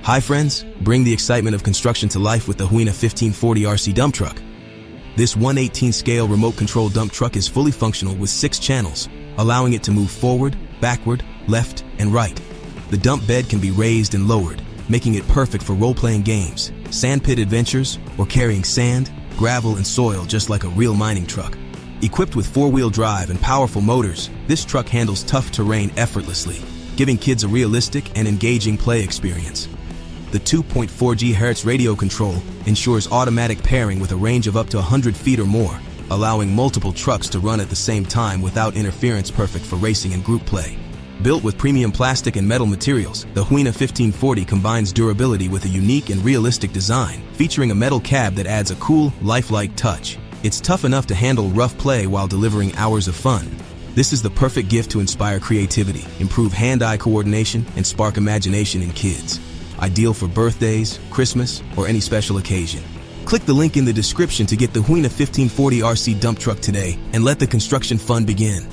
Hi friends, bring the excitement of construction to life with the Huina 1540 RC dump truck. This 1/18 scale remote control dump truck is fully functional with 6 channels, allowing it to move forward, backward, left, and right. The dump bed can be raised and lowered, making it perfect for role-playing games, sandpit adventures, or carrying sand, gravel, and soil just like a real mining truck. Equipped with 4-wheel drive and powerful motors, this truck handles tough terrain effortlessly, giving kids a realistic and engaging play experience. The 2.4 GHz radio control ensures automatic pairing with a range of up to 100 feet or more, allowing multiple trucks to run at the same time without interference, perfect for racing and group play. Built with premium plastic and metal materials, the Huina 1540 combines durability with a unique and realistic design, featuring a metal cab that adds a cool, lifelike touch. It's tough enough to handle rough play while delivering hours of fun. This is the perfect gift to inspire creativity, improve hand-eye coordination, and spark imagination in kids. Ideal for birthdays, Christmas, or any special occasion. Click the link in the description to get the Huina 1540 RC dump truck today and let the construction fun begin.